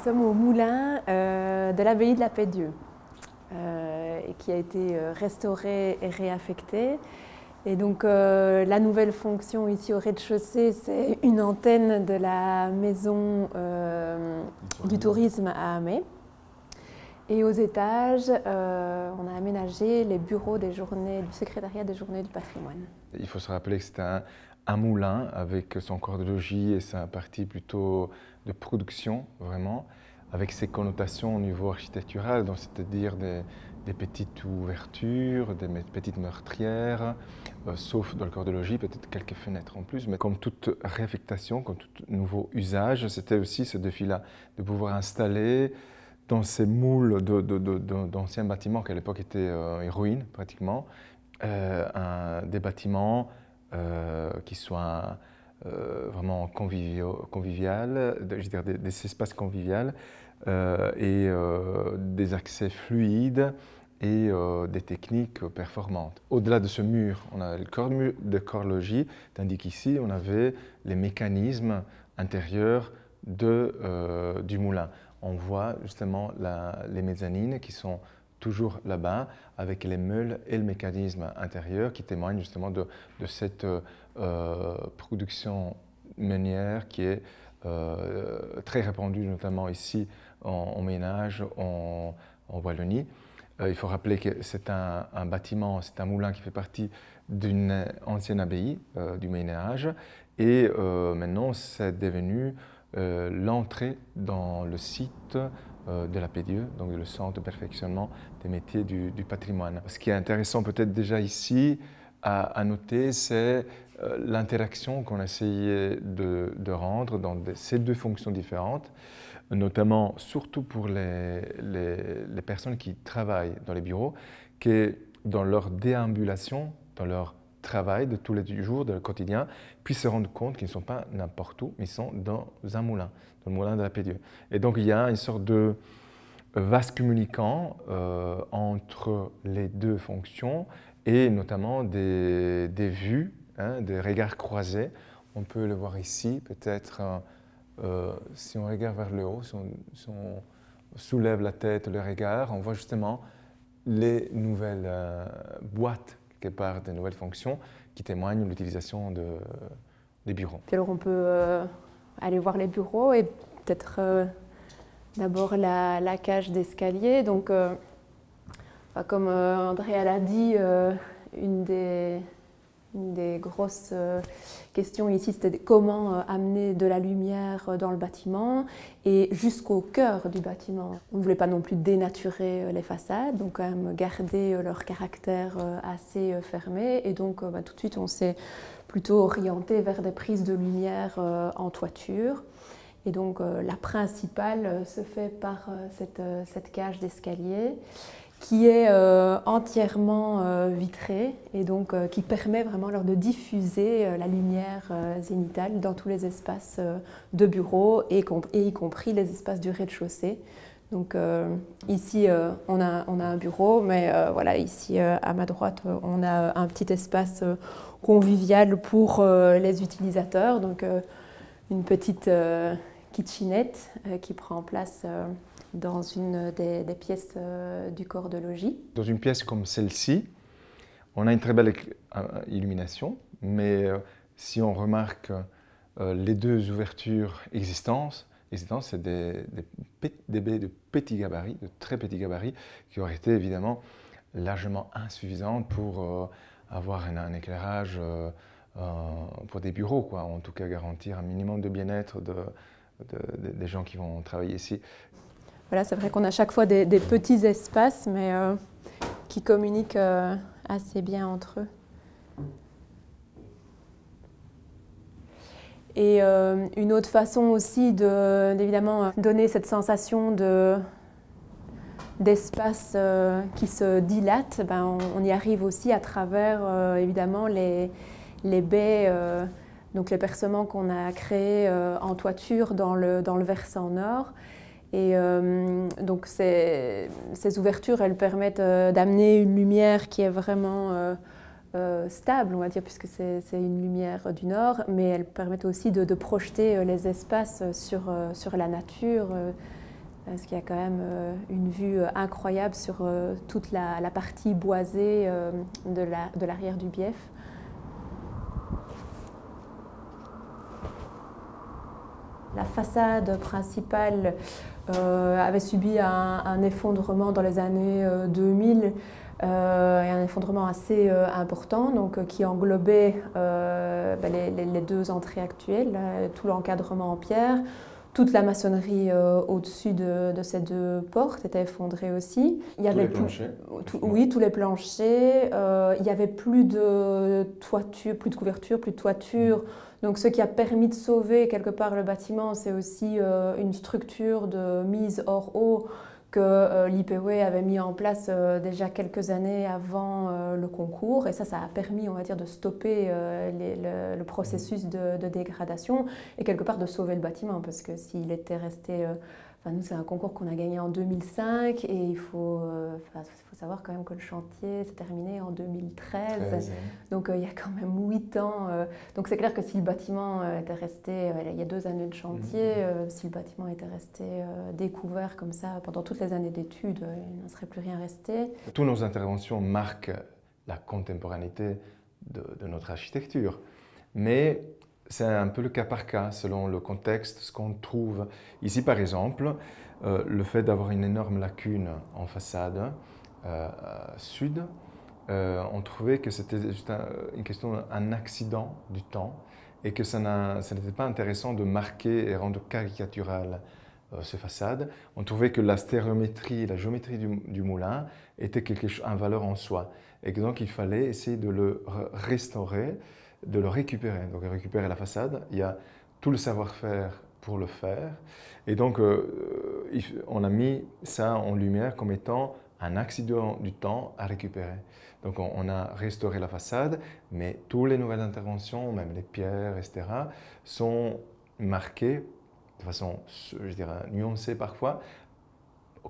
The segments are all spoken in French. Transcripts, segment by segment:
sommes au moulin de l'abbaye de la Paix-Dieu, qui a été restauré et réaffecté. Et donc la nouvelle fonction ici au rez-de-chaussée, c'est une antenne de la maison du tourisme à Amé. Et aux étages, on a aménagé les bureaux du secrétariat des journées du patrimoine. Il faut se rappeler que c'était un moulin avec son corps de logis et sa partie plutôt de production, vraiment, avec ses connotations au niveau architectural, c'est-à-dire des petites ouvertures, des petites meurtrières, sauf dans le corps de logis, peut-être quelques fenêtres en plus. Mais comme toute réaffectation, comme tout nouveau usage, c'était aussi ce défi-là, de pouvoir installer dans ces moules d'anciens bâtiments qui à l'époque étaient en ruine pratiquement, des bâtiments qui soient vraiment convivial, je veux dire des espaces conviviaux et des accès fluides et des techniques performantes. Au-delà de ce mur, on a le corps de logis, tandis qu'ici, on avait les mécanismes intérieurs du moulin. On voit justement les mezzanines qui sont toujours là-bas, avec les meules et le mécanisme intérieur qui témoignent justement de cette production meunière qui est très répandue, notamment ici en ménage, en Wallonie. Il faut rappeler que c'est un bâtiment, c'est un moulin qui fait partie d'une ancienne abbaye du Moyen-Âge et maintenant c'est devenu l'entrée dans le site de la Paix-Dieu, donc le centre de perfectionnement des métiers du patrimoine. Ce qui est intéressant peut-être déjà ici à noter, c'est l'interaction qu'on a essayé de rendre dans ces deux fonctions différentes, notamment surtout pour les personnes qui travaillent dans les bureaux, qui dans leur déambulation, dans leur travail de tous les jours, de leur quotidien, puissent se rendre compte qu'ils ne sont pas n'importe où, mais ils sont dans un moulin, dans le moulin de la Paix-Dieu. Et donc il y a une sorte de vase communicant entre les deux fonctions et notamment des vues, hein, des regards croisés. On peut le voir ici, peut-être si on regarde vers le haut, si on soulève la tête, le regard, on voit justement les nouvelles boîtes, quelque part, des nouvelles fonctions qui témoignent de l'utilisation des bureaux. Puis alors on peut aller voir les bureaux et peut-être d'abord la cage d'escalier. Donc, comme Andrea l'a dit, une des grosses questions ici, c'était comment amener de la lumière dans le bâtiment et jusqu'au cœur du bâtiment. On ne voulait pas non plus dénaturer les façades, donc quand même garder leur caractère assez fermé. Et donc tout de suite, on s'est plutôt orienté vers des prises de lumière en toiture. Et donc la principale se fait par cette cage d'escalier qui est entièrement vitrée et donc qui permet vraiment alors de diffuser la lumière zénitale dans tous les espaces de bureau et y compris les espaces du rez-de-chaussée. Donc ici on a un bureau, mais voilà, ici à ma droite on a un petit espace convivial pour les utilisateurs, donc une petite kitchenette qui prend place dans une des pièces du corps de logis. Dans une pièce comme celle-ci, on a une très belle illumination, mais si on remarque les deux ouvertures existantes, c'est des baies de petits gabarits, de très petits gabarits, qui auraient été évidemment largement insuffisantes pour avoir un éclairage pour des bureaux, quoi. En tout cas garantir un minimum de bien-être des gens qui vont travailler ici. Voilà, c'est vrai qu'on a chaque fois des petits espaces, mais qui communiquent assez bien entre eux. Et une autre façon aussi d'évidemment donner cette sensation d'espace qui se dilate, on y arrive aussi à travers évidemment les baies, donc les percements qu'on a créés en toiture dans le versant nord. Et donc ces ouvertures, elles permettent d'amener une lumière qui est vraiment stable, on va dire, puisque c'est une lumière du nord, mais elles permettent aussi de projeter les espaces sur la nature, parce qu'il y a quand même une vue incroyable sur toute la partie boisée de l'arrière du bief. La façade principale avait subi un effondrement dans les années 2000, et un effondrement assez important, donc, qui englobait les deux entrées actuelles, tout l'encadrement en pierre. Toute la maçonnerie au-dessus de ces deux portes était effondrée aussi. Il y avait tous les planchers. Oui, tous les planchers. Il n'y avait plus de toiture, plus de couverture, plus de toiture. Donc ce qui a permis de sauver quelque part le bâtiment, c'est aussi une structure de mise hors eau que l'IPW avait mis en place déjà quelques années avant le concours. Et ça a permis, on va dire, de stopper le processus de dégradation et quelque part de sauver le bâtiment. Parce que s'il était resté... nous, c'est un concours qu'on a gagné en 2005 et il faut savoir quand même que le chantier s'est terminé en 2013. Donc il y a quand même 8 ans. Donc c'est clair que si le bâtiment était resté, il y a 2 années de chantier, si le bâtiment était resté découvert comme ça pendant toutes les années d'études, il n'en serait plus rien resté. Toutes nos interventions marquent la contemporanéité de notre architecture. Mais c'est un peu le cas par cas, selon le contexte, ce qu'on trouve. Ici, par exemple, le fait d'avoir une énorme lacune en façade sud, on trouvait que c'était juste une question d'un accident du temps et que ça n'était pas intéressant de marquer et rendre caricatural ces façades. On trouvait que la stéréométrie, la géométrie du moulin était une valeur en soi et que donc il fallait essayer de le restaurer, de le récupérer. Donc récupérer la façade, il y a tout le savoir-faire pour le faire. Et donc on a mis ça en lumière comme étant un accident du temps à récupérer. Donc on a restauré la façade, mais toutes les nouvelles interventions, même les pierres, etc., sont marquées de façon, je dirais, nuancée parfois,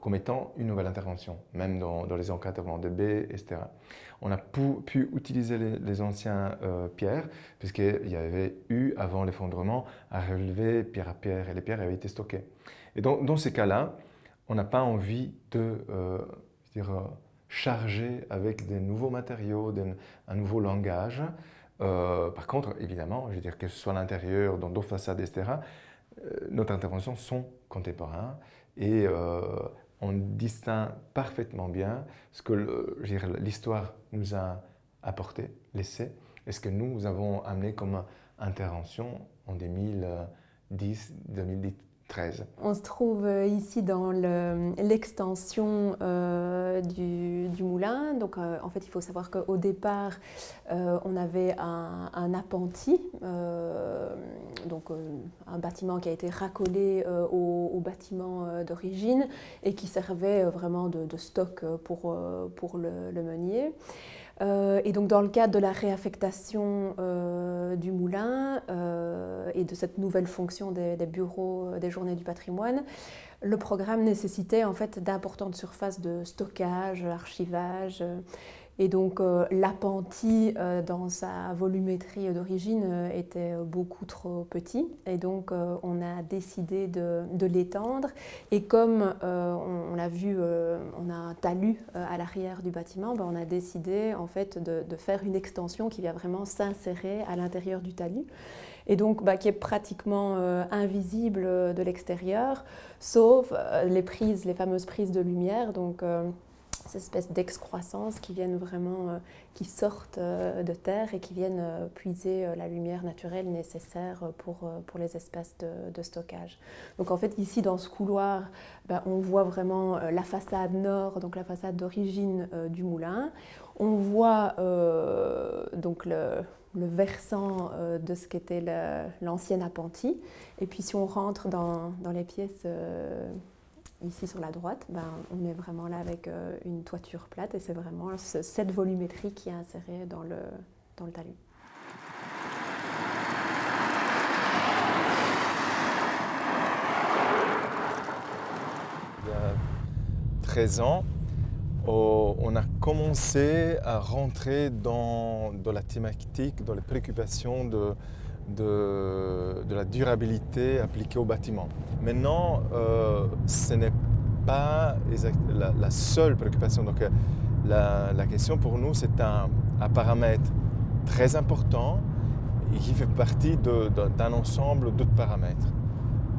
comme étant une nouvelle intervention, même dans les encadrements de baies, etc. On a pu utiliser les anciens pierres, puisqu'il y avait eu, avant l'effondrement, à relever pierre à pierre, et les pierres avaient été stockées. Et donc, dans ces cas-là, on n'a pas envie de charger avec des nouveaux matériaux, un nouveau langage. Par contre, évidemment, je veux dire, que ce soit à l'intérieur, dans d'autres façades, etc., notre interventions sont contemporaines et on distingue parfaitement bien ce que l'histoire nous a apporté, laissé, et ce que nous avons amené comme intervention en 2010-2013. On se trouve ici dans l'extension du moulin. Donc, en fait, il faut savoir qu'au départ, on avait un appentis, donc un bâtiment qui a été racolé au bâtiment d'origine et qui servait vraiment de stock pour le meunier. Et donc dans le cadre de la réaffectation du moulin et de cette nouvelle fonction des bureaux des journées du patrimoine, le programme nécessitait en fait d'importantes surfaces de stockage, archivage. Et donc l'appentis dans sa volumétrie d'origine était beaucoup trop petit et donc on a décidé de l'étendre et comme on l'a vu, on a un talus à l'arrière du bâtiment, on a décidé en fait de faire une extension qui vient vraiment s'insérer à l'intérieur du talus et donc qui est pratiquement invisible de l'extérieur sauf les fameuses prises de lumière. Donc, ces espèces d'excroissances qui viennent vraiment, qui sortent de terre et qui viennent puiser la lumière naturelle nécessaire pour les espaces de stockage. Donc en fait ici dans ce couloir, on voit vraiment la façade nord, donc la façade d'origine du moulin. On voit donc le versant de ce qu'était l'ancien appentis. Et puis si on rentre dans les pièces ici sur la droite, on est vraiment là avec une toiture plate et c'est vraiment cette volumétrie qui est insérée dans le talus. Il y a 13 ans, on a commencé à rentrer dans la thématique, dans les préoccupations de la durabilité appliquée au bâtiment. Maintenant, ce n'est pas la seule préoccupation. Donc la question pour nous, c'est un paramètre très important et qui fait partie d'un ensemble d'autres paramètres.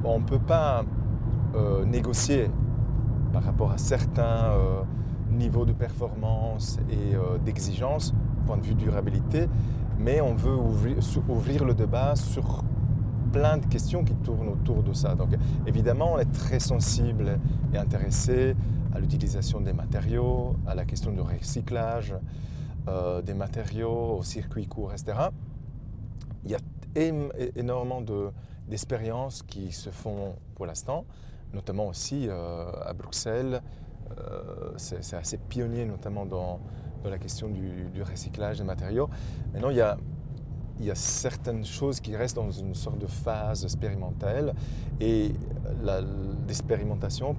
On ne peut pas négocier par rapport à certains niveaux de performance et d'exigence, point de vue durabilité, mais on veut ouvrir le débat sur plein de questions qui tournent autour de ça. Donc évidemment, on est très sensible et intéressé à l'utilisation des matériaux, à la question du recyclage des matériaux, au circuit court, etc. Il y a énormément d'expériences qui se font pour l'instant, notamment aussi à Bruxelles. C'est assez pionnier, notamment dans la question du recyclage des matériaux. Maintenant, il y a certaines choses qui restent dans une sorte de phase expérimentale d'expérimentation.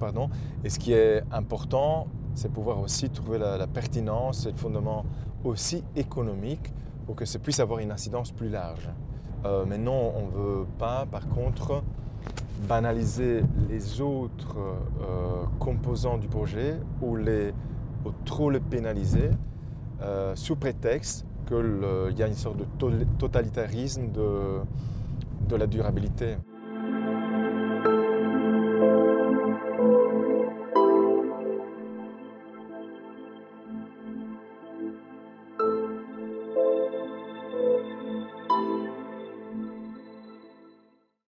Et ce qui est important, c'est pouvoir aussi trouver la pertinence et le fondement aussi économique pour que ça puisse avoir une incidence plus large. Mais non, on ne veut pas, par contre, banaliser les autres composants du projet ou trop les pénaliser sous prétexte qu'il y a une sorte de totalitarisme de la durabilité.